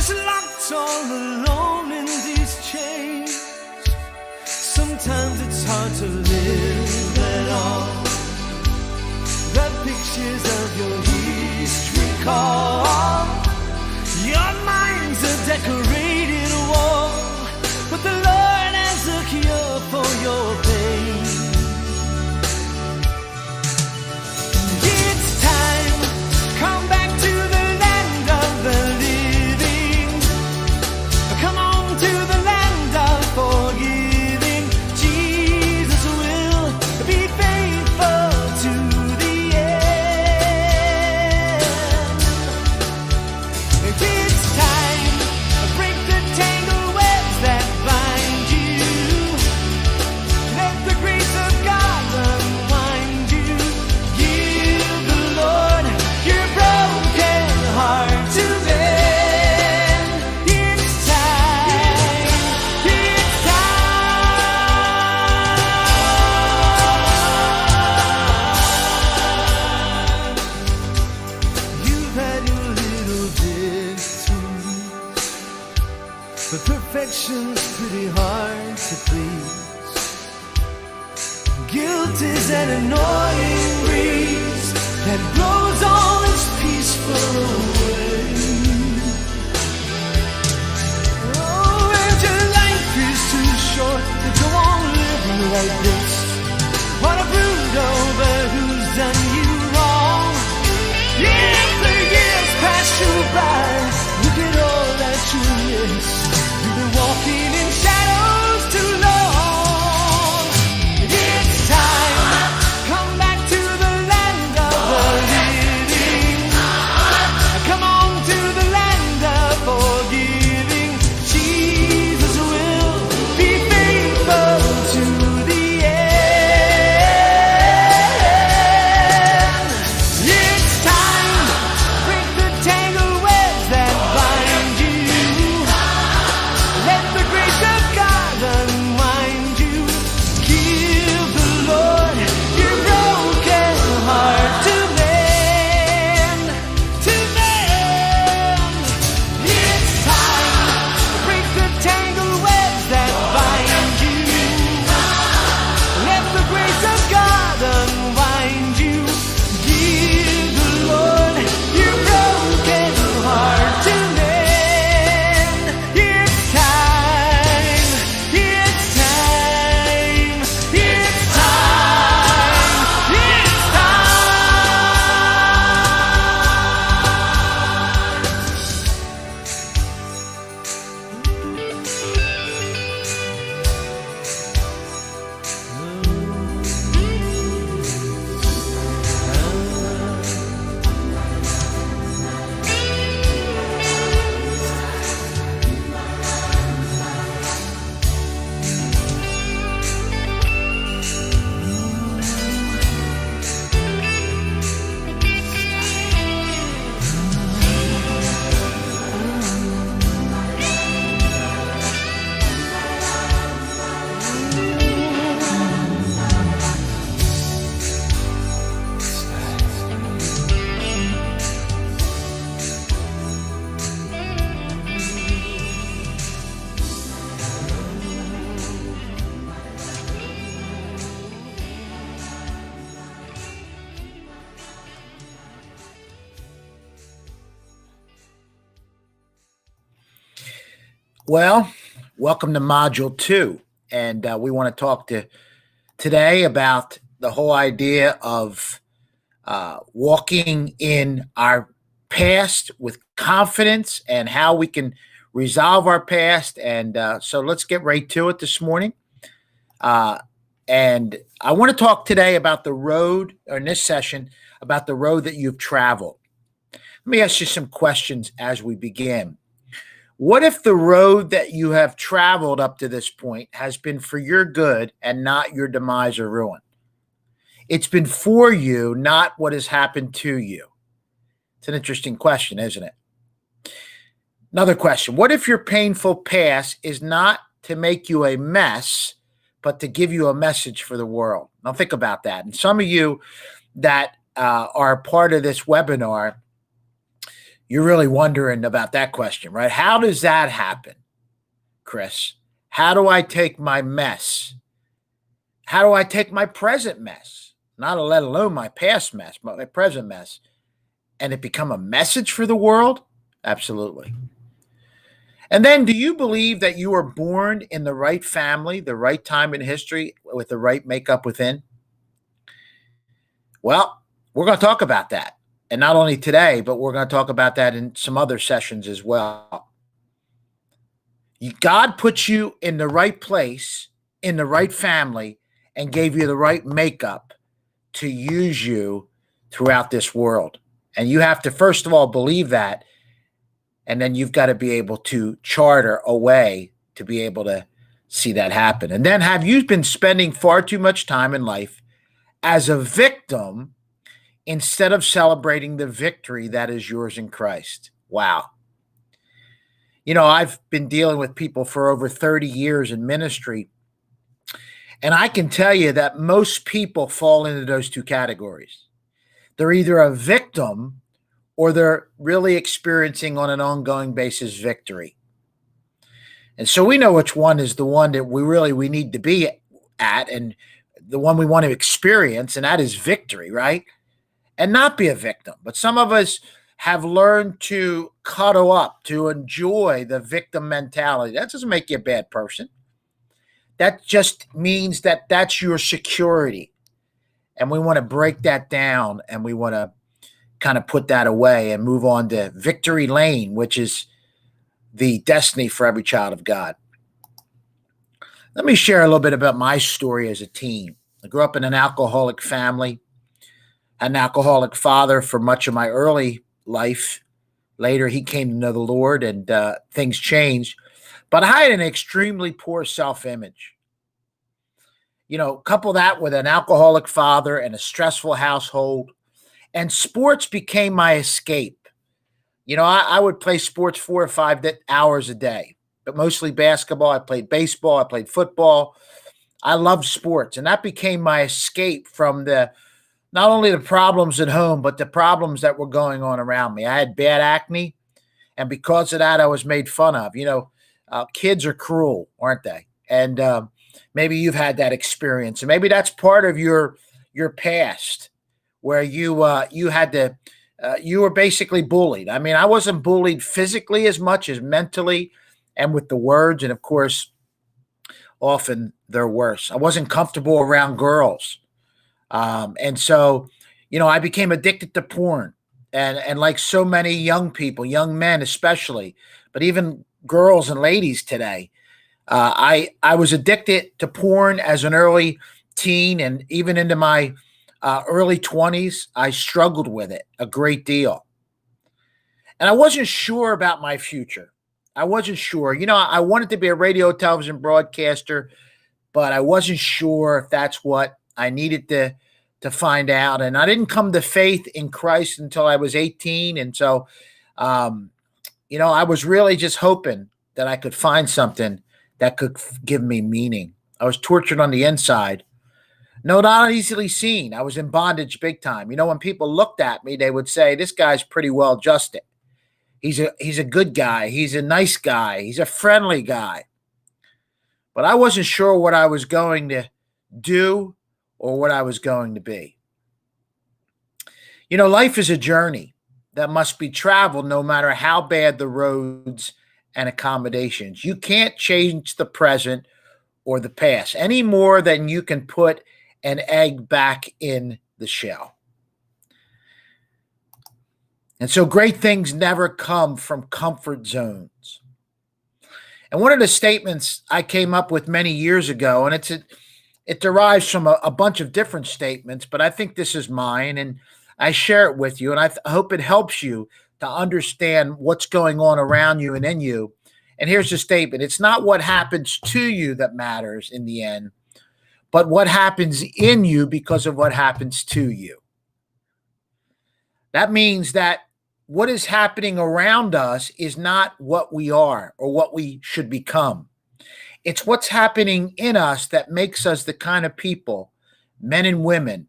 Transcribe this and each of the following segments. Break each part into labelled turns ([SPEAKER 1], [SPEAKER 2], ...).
[SPEAKER 1] locked all alone in these chains. Sometimes it's hard to live at all. The pictures of your history call. Your mind's a decorated wall, but the Lord has a cure for your pain. It's time, come back to the land of the living. Come on to the land of forgiving. Jesus will be faithful to the end. It's time, break the tangled webs that bind you. Let the grace of God unwind you. Give the Lord your broken heart to mend. It's time, it's time. You've had your little victories, but perfection's pretty hard to please. Guilt is an annoying breeze that blows all its peaceful away. Oh, and your life is too short to go on living like this. What a brood over who's done you wrong. If the years pass you by, look at all that you miss. You've been walking in shadows too long. It's time, come back to the land of the living. Come on to the land of forgiving. Jesus will be faithful to the end. It's time, break the tangled webs that bind you. Let the grace of God unwind you. Give the Lord your broken heart to mend, to mend. It's time, break the tangled webs that bind you. Let the grace of God unwind you. Give the Lord your broken heart to mend. It's time, it's time, it's time, it's
[SPEAKER 2] Well, welcome to Module 2. And we want to talk today about the whole idea of walking in our past with confidence and how we can resolve our past. And so let's get right to it this morning. And I want to talk today about the road, or in this session, about the road that you've traveled. Let me ask you some questions as we begin. What if the road that you have traveled up to this point has been for your good and not your demise or ruin? It's been for you, not what has happened to you. It's an interesting question, isn't it? Another question. What if your painful past is not to make you a mess, but to give you a message for the world? Now think about that. And some of you that are part of this webinar, You're really wondering about that question, right? How does that happen, Chris? How do I take my mess? How do I take my present mess? Not let alone my past mess, but my present mess, and it become a message for the world? Absolutely. And then, do you believe that you were born in the right family, the right time in history, with the right makeup within? Well, we're going to talk about that. And not only today, but we're going to talk about that in some other sessions as well. God put you in the right place, in the right family, and gave you the right makeup to use you throughout this world. And you have to, first of all, believe that. And then you've got to be able to charter a way to be able to see that happen. And then, have you been spending far too much time in life as a victim instead of celebrating the victory that is yours in Christ? Wow. You know, I've been dealing with people for over 30 years in ministry, and I can tell you that most people fall into those two categories. They're either a victim or they're really experiencing on an ongoing basis victory. And so we know which one is the one that we need to be at, and the one we want to experience, and that is victory, right? And not be a victim. But some of us have learned to cuddle up, to enjoy the victim mentality. That doesn't make you a bad person. That just means that that's your security. And we want to break that down, and we want to kind of put that away and move on to victory lane, which is the destiny for every child of God. Let me share a little bit about my story as a teen. I grew up in an alcoholic family, had an alcoholic father for much of my early life. Later, he came to know the Lord, and things changed. But I had an extremely poor self-image. You know, couple that with an alcoholic father and a stressful household, and sports became my escape. You know, I would play sports 4 or 5 hours a day, but mostly basketball. I played baseball. I played football. I loved sports, and that became my escape from not only the problems at home, but the problems that were going on around me. I had bad acne, and because of that, I was made fun of. You know, kids are cruel, aren't they? And maybe you've had that experience, and maybe that's part of your past, where you had to. You were basically bullied. I mean, I wasn't bullied physically as much as mentally and with the words. And of course, often they're worse. I wasn't comfortable around girls. And so, you know, I became addicted to porn. And like so many young people, young men especially, but even girls and ladies today, I was addicted to porn as an early teen, and even into my early 20s, I struggled with it a great deal. And I wasn't sure about my future. I wasn't sure. You know, I wanted to be a radio television broadcaster, but I wasn't sure if that's what I needed to find out. And I didn't come to faith in Christ until I was 18. And so, you know, I was really just hoping that I could find something that could give me meaning. I was tortured on the inside. No, not easily seen. I was in bondage big time. You know, when people looked at me, they would say, "This guy's pretty well adjusted. He's a good guy. He's a nice guy. He's a friendly guy." But I wasn't sure what I was going to do or what I was going to be. You know, life is a journey that must be traveled no matter how bad the roads and accommodations. You can't change the present or the past any more than you can put an egg back in the shell. And so great things never come from comfort zones. And one of the statements I came up with many years ago, and it derives from a bunch of different statements, but I think this is mine, and I share it with you, and I hope it helps you to understand what's going on around you and in you. And here's the statement: it's not what happens to you that matters in the end, but what happens in you because of what happens to you. That means that what is happening around us is not what we are or what we should become. It's what's happening in us that makes us the kind of people, men and women,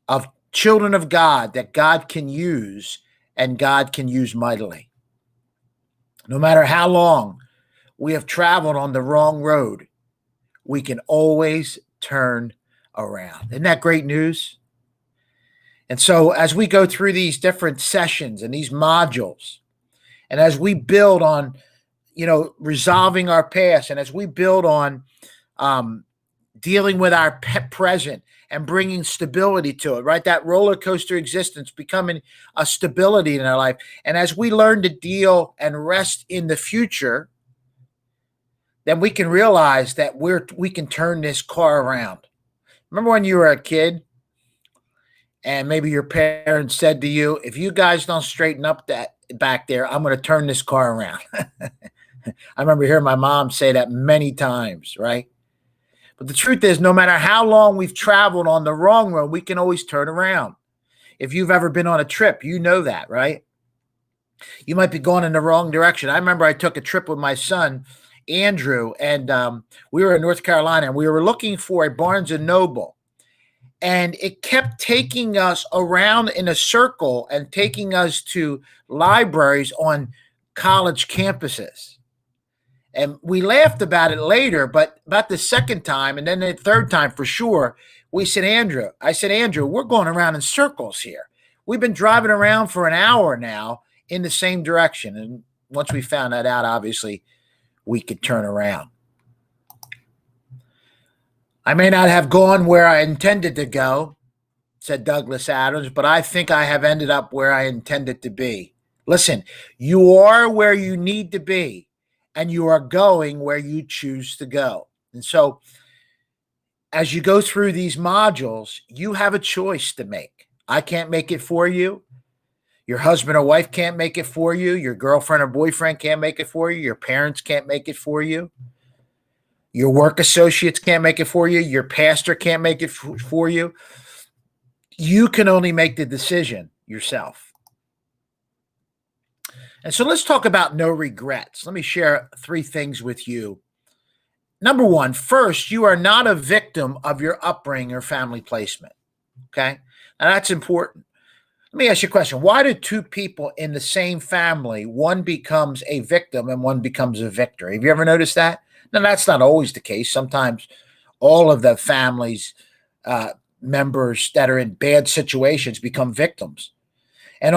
[SPEAKER 2] of children of God that God can use and God can use mightily. No matter how long we have traveled on the wrong road, we can always turn around. Isn't that great news? And so as we go through these different sessions and these modules, and as we build on, resolving our past, and as we build on dealing with our present and bringing stability to it, right? That roller coaster existence becoming a stability in our life. And as we learn to deal and rest in the future, then we can realize that we can turn this car around. Remember when you were a kid and maybe your parents said to you, if you guys don't straighten up that back there, I'm going to turn this car around. I remember hearing my mom say that many times, right? But the truth is, no matter how long we've traveled on the wrong road, we can always turn around. If you've ever been on a trip, you know that, right? You might be going in the wrong direction. I remember I took a trip with my son, Andrew, and we were in North Carolina, and we were looking for a Barnes & Noble. And it kept taking us around in a circle and taking us to libraries on college campuses. And we laughed about it later, but about the second time and then the third time for sure, I said, Andrew, we're going around in circles here. We've been driving around for an hour now in the same direction. And once we found that out, obviously, we could turn around. I may not have gone where I intended to go, said Douglas Adams, but I think I have ended up where I intended to be. Listen, you are where you need to be, and you are going where you choose to go. And so as you go through these modules, you have a choice to make. I can't make it for you. Your husband or wife can't make it for you. Your girlfriend or boyfriend can't make it for you. Your parents can't make it for you. Your work associates can't make it for you. Your pastor can't make it for you. You can only make the decision yourself. And so let's talk about no regrets. Let me share 3 things with you. Number 1, first, you are not a victim of your upbringing or family placement. Okay? Now that's important. Let me ask you a question. Why do 2 people in the same family, one becomes a victim and one becomes a victor? Have you ever noticed that? Now, that's not always the case. Sometimes all of the family's members that are in bad situations become victims. And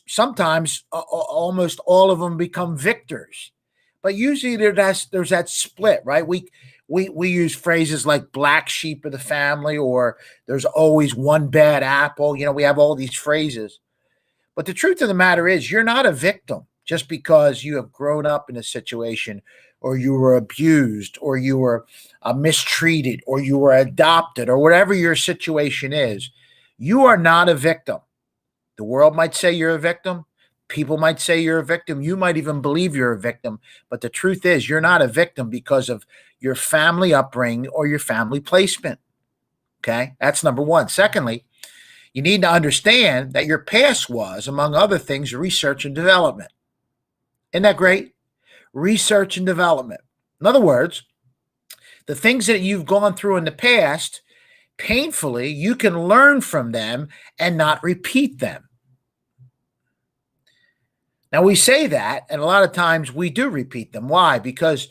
[SPEAKER 2] sometimes almost all of them become victors. But usually there's that split, right? We use phrases like black sheep of the family, or there's always one bad apple. We have all these phrases. But the truth of the matter is, you're not a victim just because you have grown up in a situation, or you were abused, or you were mistreated, or you were adopted, or whatever your situation is. You are not a victim. The world might say you're a victim. People might say you're a victim. You might even believe you're a victim. But the truth is, you're not a victim because of your family upbringing or your family placement. Okay? That's number 1. Secondly, you need to understand that your past was, among other things, research and development. Isn't that great? Research and development. In other words, the things that you've gone through in the past, painfully, you can learn from them and not repeat them. Now, we say that, and a lot of times we do repeat them. Why? Because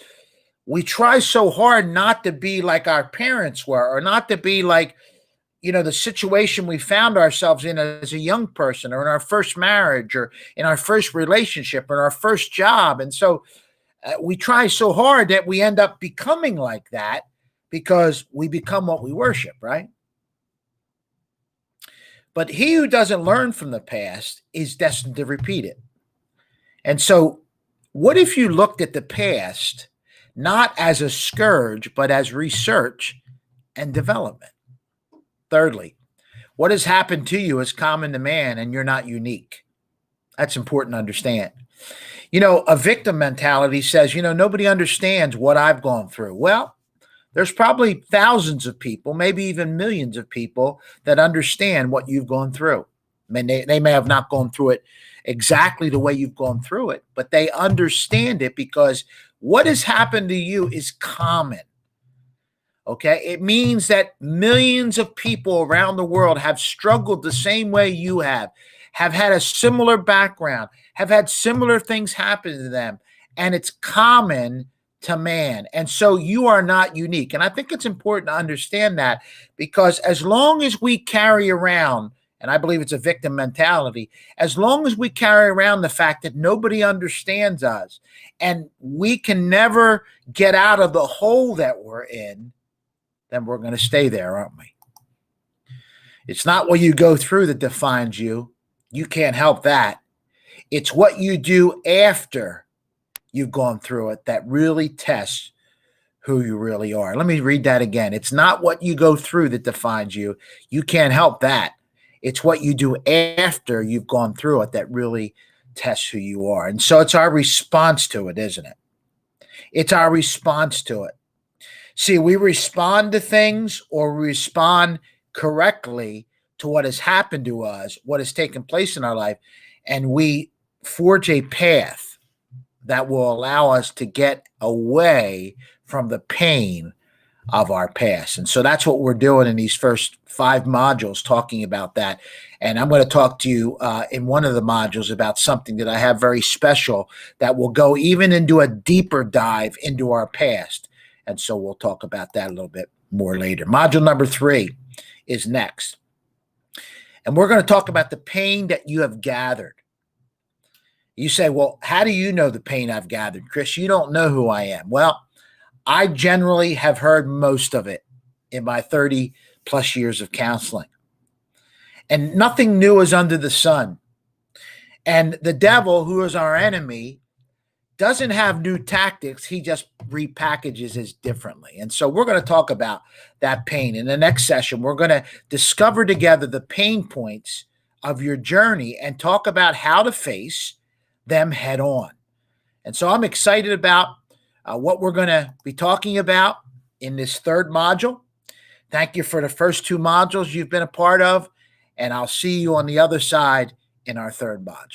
[SPEAKER 2] we try so hard not to be like our parents were, or not to be like, the situation we found ourselves in as a young person, or in our first marriage, or in our first relationship, or our first job. And so we try so hard that we end up becoming like that, because we become what we worship, right? But he who doesn't learn from the past is destined to repeat it. And so what if you looked at the past not as a scourge, but as research and development? Thirdly, what has happened to you is common to man, and you're not unique. That's important to understand. A victim mentality says, nobody understands what I've gone through. Well, there's probably thousands of people, maybe even millions of people that understand what you've gone through. I mean, they may have not gone through it exactly the way you've gone through it, but they understand it because what has happened to you is common. Okay? It means that millions of people around the world have struggled the same way you have have had a similar background, have had similar things happen to them, and it's common to man. And so you are not unique. And I think it's important to understand that, because as long as we carry around, and I believe it's a victim mentality, as long as we carry around the fact that nobody understands us and we can never get out of the hole that we're in, then we're going to stay there, aren't we? It's not what you go through that defines you. You can't help that. It's what you do after you've gone through it that really tests who you really are. Let me read that again. It's not what you go through that defines you. You can't help that. It's what you do after you've gone through it that really tests who you are. And so it's our response to it, isn't it? It's our response to it. See, we respond to things, or we respond correctly to what has happened to us, what has taken place in our life, and we forge a path that will allow us to get away from the pain of our past. And so that's what we're doing in these first 5 modules, talking about that. And I'm going to talk to you in one of the modules about something that I have very special that will go even into a deeper dive into our past. And so we'll talk about that a little bit more later. Module number 3 is next. And we're going to talk about the pain that you have gathered. You say, well, how do you know the pain I've gathered, Chris? You don't know who I am. Well, I generally have heard most of it in my 30 plus years of counseling. And nothing new is under the sun. And the devil, who is our enemy, doesn't have new tactics. He just repackages it differently. And so we're going to talk about that pain. In the next session, we're going to discover together the pain points of your journey and talk about how to face them head on. And so I'm excited about what we're going to be talking about in this 3rd module. Thank you for the first 2 modules you've been a part of, and I'll see you on the other side in our 3rd module.